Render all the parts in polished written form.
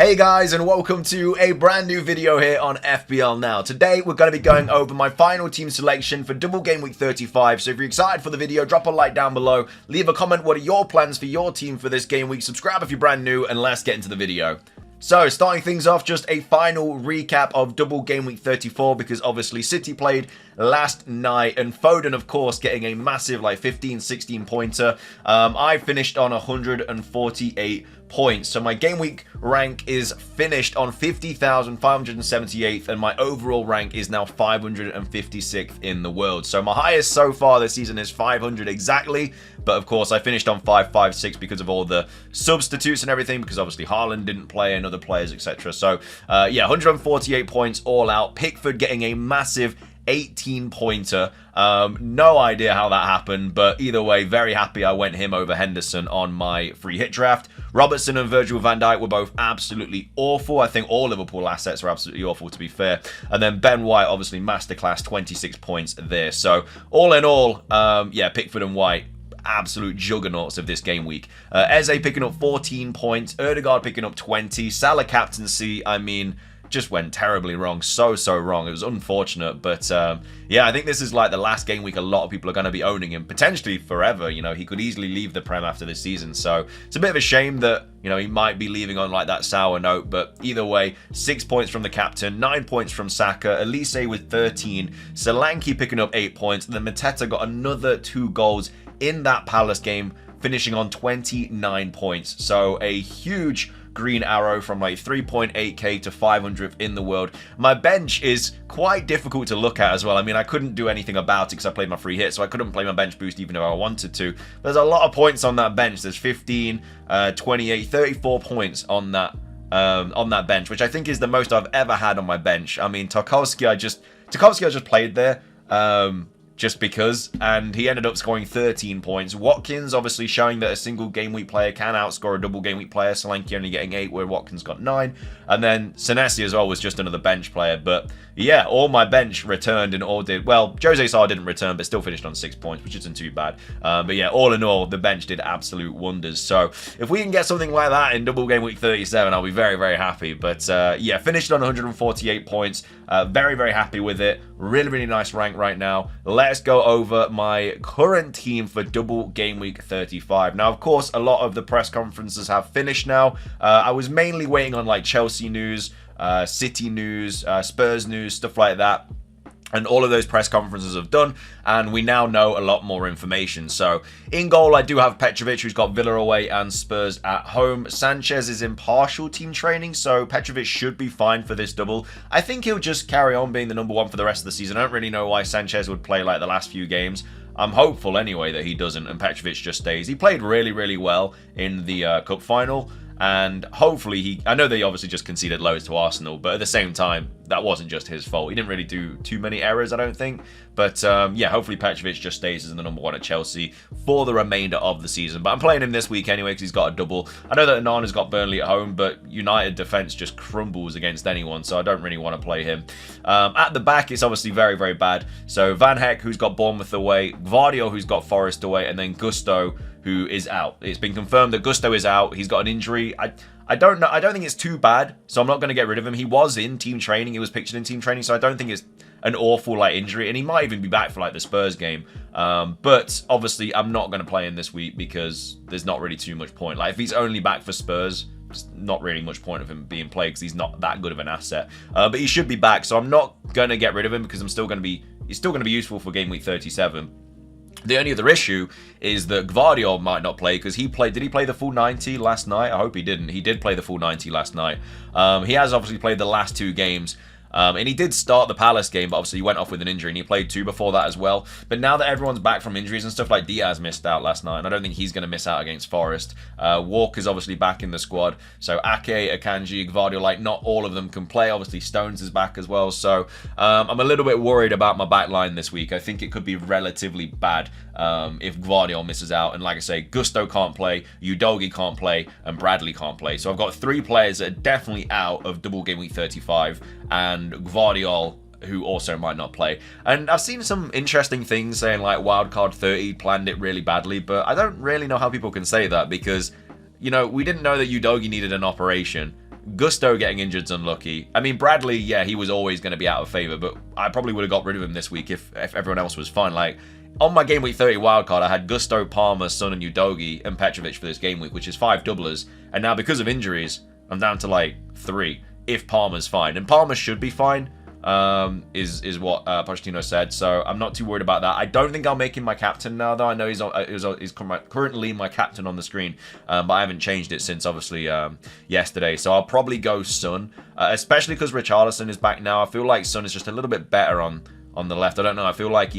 Hey guys, and welcome to a brand new video here on FPL Now. Today we're going to be going over my final team selection for double game week 35. So if you're excited for the video, drop a like down below, leave a comment what are your plans for your team for this game week, subscribe if you're brand new, and let's get into the video. So, starting things off, just a final recap of double game week 34, because obviously City played last night, and Foden, of course, getting a massive, 15-16 pointer. I finished on 148 points, so my game week rank is finished on 50,578th, and my overall rank is now 556th in the world. So my highest so far this season is 500 exactly, but of course I finished on 556 because of all the substitutes and everything, because obviously Haaland didn't play and other players, etc. So yeah, 148 points all out. Pickford getting a massive 18 pointer. No idea how that happened, but either way, very happy I went him over Henderson on my free hit draft. Robertson and Virgil van Dijk were both absolutely awful. I think all Liverpool assets are absolutely awful, to be fair. And then Ben White, obviously masterclass, 26 points there. So all in all, yeah, Pickford and White, absolute juggernauts of this game week. Eze picking up 14 points, Odegaard picking up 20, Salah captaincy, I mean, just went terribly wrong, so wrong. It was unfortunate, but yeah, I think this is like the last game week a lot of people are going to be owning him, potentially forever. You know, he could easily leave the Prem after this season, so it's a bit of a shame that, you know, he might be leaving on like that sour note, but either way, 6 points from the captain, 9 points from Saka, Elise with 13, Solanke picking up 8 points, and then Mateta got another 2 goals in that Palace game, finishing on 29 points. So a huge green arrow from like 3.8k to 500th in the world. My bench is quite difficult to look at as well. I mean, I couldn't do anything about it because I played my free hit, so I couldn't play my bench boost even if I wanted to. There's a lot of points on that bench. There's 15, 28, 34 points on that bench, which I think is the most I've ever had on my bench. I mean, Tarkowski I just played there. Just because, and he ended up scoring 13 points. Watkins obviously showing that a single game week player can outscore a double game week player. Solanke only getting 8 where Watkins got 9. And then Senesi as well was just another bench player. But yeah, all my bench returned and all did well. Jose Sarr didn't return, but still finished on 6 points, which isn't too bad. But yeah, all in all, the bench did absolute wonders. So if we can get something like that in double game week 37, I'll be very happy. But yeah, finished on 148 points. Very happy with it. Really nice rank right now. Let's go over my current team for double game week 35. Now, of course, a lot of the press conferences have finished now. I was mainly waiting on like Chelsea news, City news, Spurs news, stuff like that. And all of those press conferences have done, and we now know a lot more information. So, in goal, I do have Petrovic, who's got Villa away and Spurs at home. Sanchez is in partial team training, so Petrovic should be fine for this double. I think he'll just carry on being the #1 for the rest of the season. I don't really know why Sanchez would play like the last few games. I'm hopeful anyway that he doesn't, and Petrovic just stays. He played really well in the cup final. And hopefully I know they obviously just conceded loads to Arsenal, but at the same time, that wasn't just his fault. He didn't really do too many errors, I don't think. But yeah, hopefully Petrovic just stays as the #1 at Chelsea for the remainder of the season. But I'm playing him this week anyway because he's got a double. I know that Nana's got Burnley at home, but United defence just crumbles against anyone, so I don't really want to play him. At the back, it's obviously very bad. So Van Heck, who's got Bournemouth away, Gvardiol, who's got Forest away, and then Gusto, who is out. It's been confirmed that Gusto is out. He's got an injury. I don't know. I don't think it's too bad, so I'm not going to get rid of him. He was in team training. He was pictured in team training, so I don't think it's an awful injury, and he might even be back for the Spurs game. But obviously, I'm not going to play him this week because there's not really too much point. If he's only back for Spurs, there's not really much point of him being played because he's not that good of an asset. But he should be back, so I'm not going to get rid of him because he's still going to be useful for game week 37. The only other issue is that Gvardiol might not play because did he play the full 90 last night? I hope he didn't. He did play the full 90 last night. He has obviously played the last 2 games. And he did start the Palace game, but obviously he went off with an injury, and he played 2 before that as well. But now that everyone's back from injuries and stuff, like Diaz missed out last night, and I don't think he's going to miss out against Forest. Walker's obviously back in the squad. So Ake, Akanji, Gvardiol, not all of them can play. Obviously Stones is back as well. So I'm a little bit worried about my back line this week. I think it could be relatively bad if Gvardiol misses out. And like I say, Gusto can't play, Udogie can't play, and Bradley can't play. So I've got 3 players that are definitely out of double game week 35, and Gvardiol, who also might not play. And I've seen some interesting things saying Wildcard 30 planned it really badly, but I don't really know how people can say that because, you know, we didn't know that Udogie needed an operation. Gusto getting injured's unlucky. I mean, Bradley, yeah, he was always going to be out of favour, but I probably would have got rid of him this week if everyone else was fine. Like, on my Game Week 30 wildcard, I had Gusto, Palmer, Son and Udogi and Petrovic for this game week, which is 5 doublers. And now because of injuries, I'm down to like 3 if Palmer's fine. And Palmer should be fine, is what Pochettino said. So I'm not too worried about that. I don't think I'll make him my captain now, though. I know he's currently my captain on the screen, but I haven't changed it since obviously yesterday. So I'll probably go Son, especially because Richarlison is back now. I feel like Son is just a little bit better on the left. I don't know. I feel like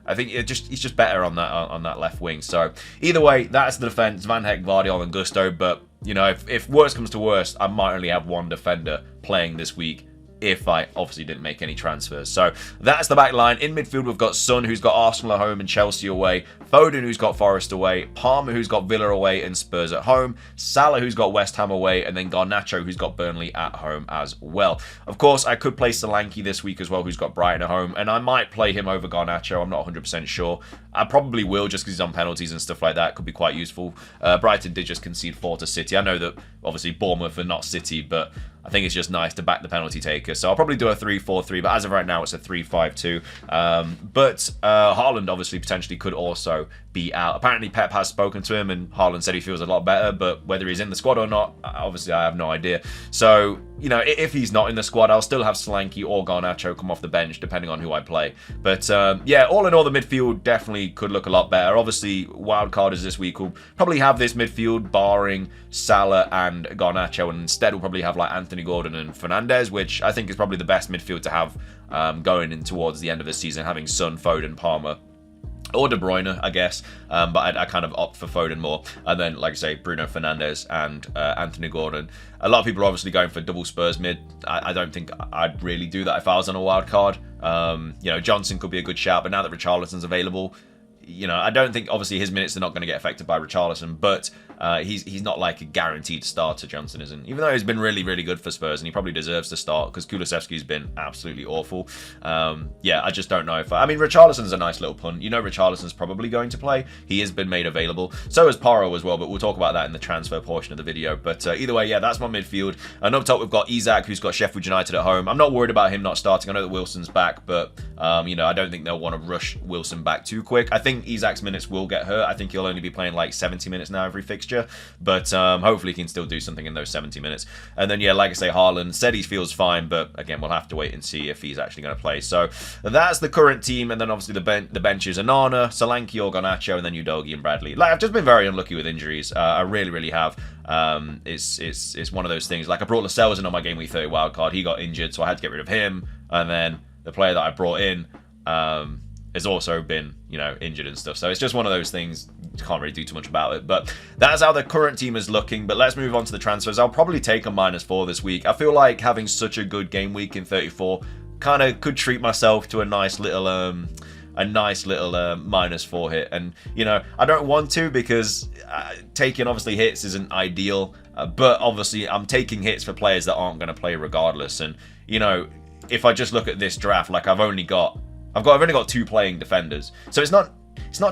I think he's just better on that left wing. So either way, that's the defense: Van Heck, Vardiol, and Gusto. But you know, if worst comes to worst, I might only have one defender playing this week, if I obviously didn't make any transfers. So that's the back line. In midfield, we've got Son, who's got Arsenal at home and Chelsea away. Foden, who's got Forest away. Palmer, who's got Villa away and Spurs at home. Salah, who's got West Ham away. And then Garnacho, who's got Burnley at home as well. Of course, I could play Solanke this week as well, who's got Brighton at home. And I might play him over Garnacho. I'm not 100% sure. I probably will, just because he's on penalties and stuff like that. Could be quite useful. Brighton did just concede 4 to City. I know that obviously Bournemouth are not City, but I think it's just nice to back the penalty taker. So I'll probably do a 3-4-3, but as of right now, it's a 3-5-2. But Haaland obviously potentially could also be out. Apparently Pep has spoken to him and Haaland said he feels a lot better, but whether he's in the squad or not, obviously I have no idea. So, you know, if he's not in the squad, I'll still have Solanke or Garnacho come off the bench, depending on who I play. But yeah, all in all, the midfield definitely could look a lot better. Obviously, wildcarders this week will probably have this midfield barring Salah and Garnacho, and instead we'll probably have like Anthony Gordon and Fernandes, which I think is probably the best midfield to have going in towards the end of the season, having Son, Foden, Palmer, or De Bruyne, I guess, but I kind of opt for Foden more. And then, like I say, Bruno Fernandes and Anthony Gordon. A lot of people are obviously going for double Spurs mid. I don't think I'd really do that if I was on a wild card. You know, Johnson could be a good shout, but now that Richarlison's available, you know, I don't think obviously his minutes are not going to get affected by Richarlison, but he's not like a guaranteed starter. Johnson isn't, even though he's been really, really good for Spurs, and he probably deserves to start because Kulusevski's been absolutely awful. Yeah, I just don't know if I mean, Richarlison's a nice little punt. You know, Richarlison's probably going to play. He has been made available. So is Porro as well, but we'll talk about that in the transfer portion of the video. But either way, yeah, that's my midfield. And up top, we've got Isak, who's got Sheffield United at home. I'm not worried about him not starting. I know that Wilson's back, but you know, I don't think they'll want to rush Wilson back too quick. I think Isak's minutes will get hurt. I think he'll only be playing like 70 minutes now every fixture, but hopefully he can still do something in those 70 minutes. And then, yeah, like I say, Haaland said he feels fine, but again, we'll have to wait and see if he's actually going to play. So that's the current team, and then obviously the bench is Onana, Solanke or Garnacho, and then Udogi and Bradley. Like, I've just been very unlucky with injuries. I really, really have. It's one of those things. Like, I brought Lascelles in on my Game Week 30 wildcard. He got injured, so I had to get rid of him. And then the player that I brought in has also been, you know, injured and stuff. So it's just one of those things. Can't really do too much about it. But that's how the current team is looking. But let's move on to the transfers. I'll probably take a -4 this week. I feel like having such a good game week in 34 kind of could treat myself to a nice little -4 hit. And, you know, I don't want to, because taking obviously hits isn't ideal. But obviously I'm taking hits for players that aren't going to play regardless. And, you know, if I just look at this draft, like I've only got 2 playing defenders. So it's not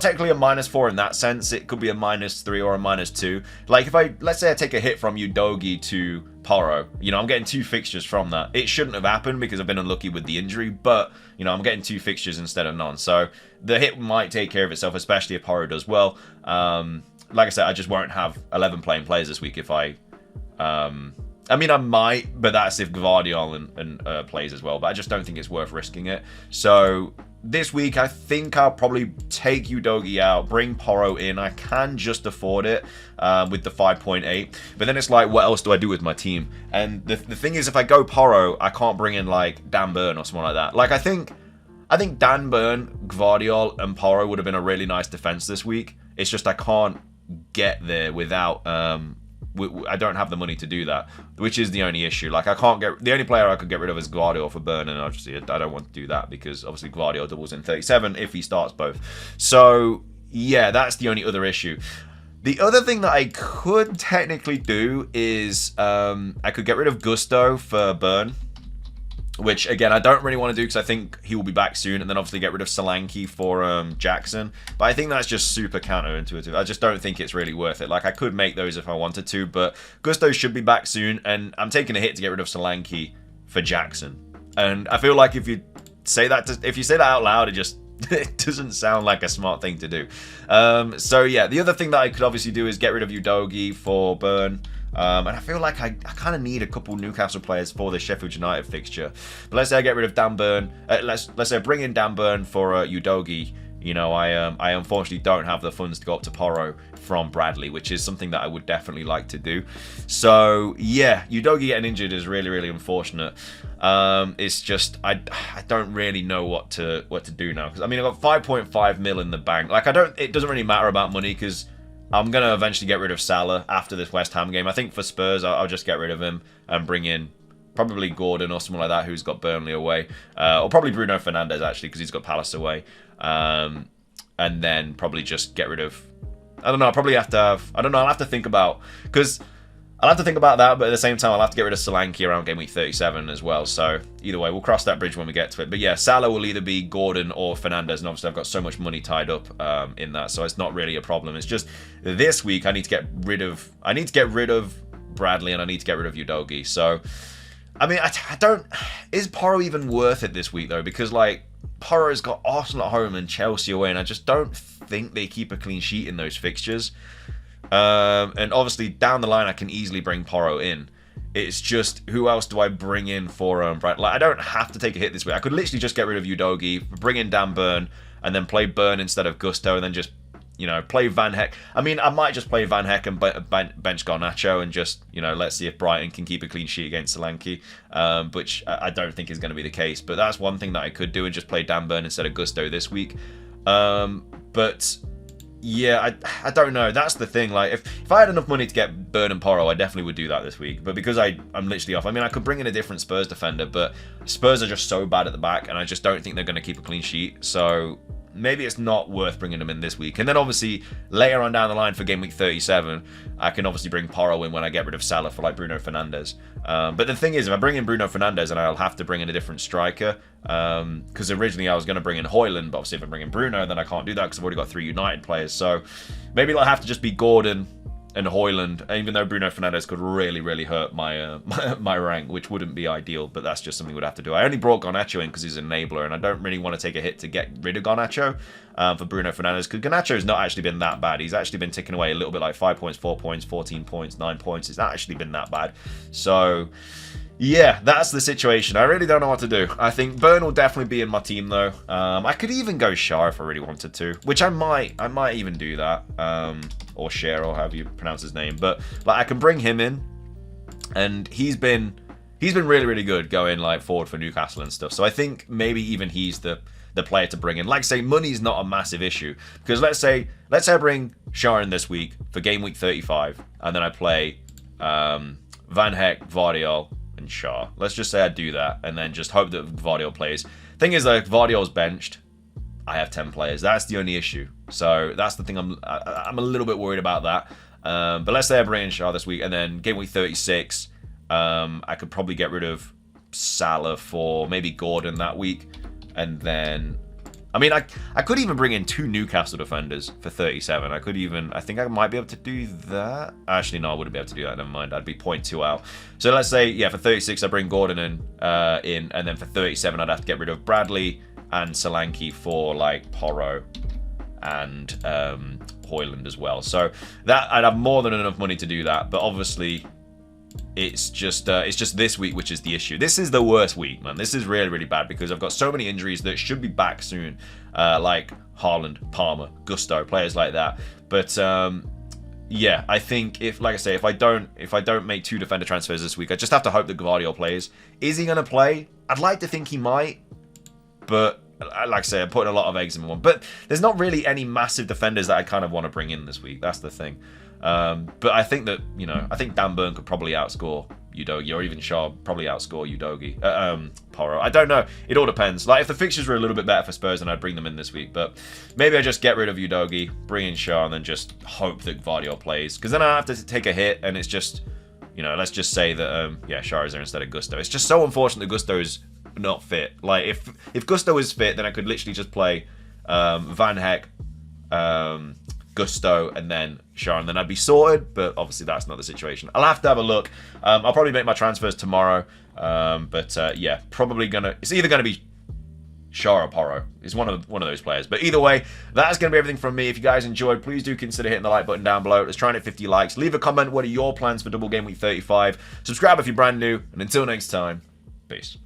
technically a -4 in that sense. It could be a -3 or a -2. Like, if let's say I take a hit from Udogi to Porro, you know, I'm getting 2 fixtures from that. It shouldn't have happened because I've been unlucky with the injury, but, you know, I'm getting 2 fixtures instead of none. So the hit might take care of itself, especially if Porro does well. Like I said, I just won't have 11 playing players this week if I mean, I might, but that's if Gvardiol and plays as well. But I just don't think it's worth risking it. So this week, I think I'll probably take Udogi out, bring Porro in. I can just afford it with the 5.8. But then it's like, what else do I do with my team? And the thing is, if I go Porro, I can't bring in like Dan Burn or someone like that. Like, I think Dan Burn, Gvardiol, and Porro would have been a really nice defense this week. It's just I can't get there without I don't have the money to do that, which is the only issue. Like, the only player I could get rid of is Gvardiol for Burn, and obviously I don't want to do that because obviously Gvardiol doubles in 37 if he starts both. So yeah, that's the only other issue. The other thing that I could technically do is I could get rid of Gusto for Burn. which again I don't really want to do because I think he will be back soon, and then obviously get rid of Solanke for Jackson. But I think that's just super counterintuitive. I just don't think it's really worth it. Like, I could make those if I wanted to, but Gusto should be back soon, and I'm taking a hit to get rid of Solanke for Jackson. And I feel like if you say that out loud, it doesn't sound like a smart thing to do. So yeah, the other thing that I could obviously do is get rid of Udogie for Burn. And I feel like I kind of need a couple Newcastle players for the Sheffield United fixture. But let's say I get rid of Dan Burn. Let's say I bring in Dan Burn for Udogie. You know, I unfortunately don't have the funds to go up to Porro from Bradley, which is something that I would definitely like to do. So yeah, Udogie getting injured is really, really unfortunate. It's just I don't really know what to do now, because I mean, I've got 5.5 mil in the bank. Like, it doesn't really matter about money, because I'm gonna eventually get rid of Salah after this West Ham game. I think for Spurs, I'll just get rid of him and bring in probably Gordon or someone like that who's got Burnley away, or probably Bruno Fernandes actually, because he's got Palace away. And then probably just get rid of, I don't know, I'll probably have to have, I don't know, I'll have to think about, because I'll have to think about that, but at the same time, I'll have to get rid of Solanke around game week 37 as well. So either way, we'll cross that bridge when we get to it. But yeah, Salah will either be Gordon or Fernandes, and obviously I've got so much money tied up in that, so it's not really a problem. It's just this week I need to get rid of Bradley, and I need to get rid of Udogie. So I mean, I don't, is Porro even worth it this week though? Because like, Porro's got Arsenal at home and Chelsea away, and I just don't think they keep a clean sheet in those fixtures. And obviously down the line I can easily bring Porro in. It's just, who else do I bring in for Brad? Like, I don't have to take a hit this week. I could literally just get rid of Udogie, bring in Dan Burn, and then play Burn instead of Gusto, and then just, you know, play Van Heck. I mean, I might just play Van Heck and bench Garnacho, and just, you know, let's see if Brighton can keep a clean sheet against Solanke, which I don't think is going to be the case. But that's one thing that I could do, and just play Dan Burn instead of Gusto this week. But yeah, I don't know. That's the thing. Like, if I had enough money to get Burn and Porro, I definitely would do that this week. But because I'm literally off, I mean, I could bring in a different Spurs defender, but Spurs are just so bad at the back, and I just don't think they're going to keep a clean sheet. So maybe it's not worth bringing them in this week. And then obviously later on down the line for game week 37, I can obviously bring Porro in when I get rid of Salah for like Bruno Fernandes. But the thing is, if I bring in Bruno Fernandes, and I'll have to bring in a different striker, because originally I was going to bring in Højlund, but obviously if I bring in Bruno, then I can't do that because I've already got 3 United players. So maybe it'll have to just be Gordon and Højlund, even though Bruno Fernandes could really, really hurt my my rank, which wouldn't be ideal, but that's just something we'd have to do. I only brought Garnacho in because he's an enabler, and I don't really want to take a hit to get rid of Garnacho for Bruno Fernandes, because Garnacho's not actually been that bad. He's actually been ticking away a little bit, like 5 points, 4 points, 14 points, 9 points. It's not actually been that bad. So yeah, that's the situation. I really don't know what to do. I think Burn will definitely be in my team though. I could even go Shah if I really wanted to, which I might even do that. Or Cher, or however you pronounce his name. But like, I can bring him in, and he's been really, really good going like forward for Newcastle and stuff. So I think maybe even he's the player to bring in. Like I say, money's not a massive issue, because let's say I bring Shah in this week for game week 35, and then I play Van Heck, Vardiol, and Shah. Let's just say I do that, and then just hope that Vardiol plays. Thing is, like, Vardiol's benched, I have 10 players. That's the only issue. So that's the thing. I'm a little bit worried about that. But let's say I bring in Shah this week, and then game week 36, I could probably get rid of Salah for maybe Gordon that week, and then, I mean, I could even bring in 2 Newcastle defenders for 37. I think I might be able to do that. Actually, no, I wouldn't be able to do that. Never mind. I'd be 0.2 out. So let's say, yeah, for 36, I bring Gordon in, and then for 37, I'd have to get rid of Bradley and Solanke for like Porro and Højlund as well. So that, I'd have more than enough money to do that. But obviously, it's just this week which is the issue. This is the worst week, man. This is really, really bad, because I've got so many injuries that should be back soon, like Haaland, Palmer, Gusto, players like that. But yeah, I think if I don't make 2 defender transfers this week, I just have to hope that Gvardiol plays. Is he going to play? I'd like to think he might, but like I say, I'm putting a lot of eggs in one. But there's not really any massive defenders that I kind of want to bring in this week. That's the thing. But I think that, you know, I think Dan Burn could probably outscore Udogie, or even Shaw probably outscore Udogie. Porro. I don't know. It all depends. Like, if the fixtures were a little bit better for Spurs, then I'd bring them in this week. But maybe I just get rid of Udogie, bring in Shaw, and then just hope that Gvardiol plays. Because then I have to take a hit, and it's just, you know, let's just say that, yeah, Shaw is there instead of Gusto. It's just so unfortunate that Gusto's not fit. Like, if Gusto was fit, then I could literally just play Van Heck, Gusto, and then Shaw, and then I'd be sorted, but obviously that's not the situation. I'll have to have a look. I'll probably make my transfers tomorrow, yeah, probably it's either gonna be Shaw or Porro. It's one of those players. But either way, that's going to be everything from me. If you guys enjoyed, please do consider hitting the like button down below. Let's try and hit 50 likes. Leave a comment. What are your plans for Double Game Week 35? Subscribe if you're brand new. And until next time, peace.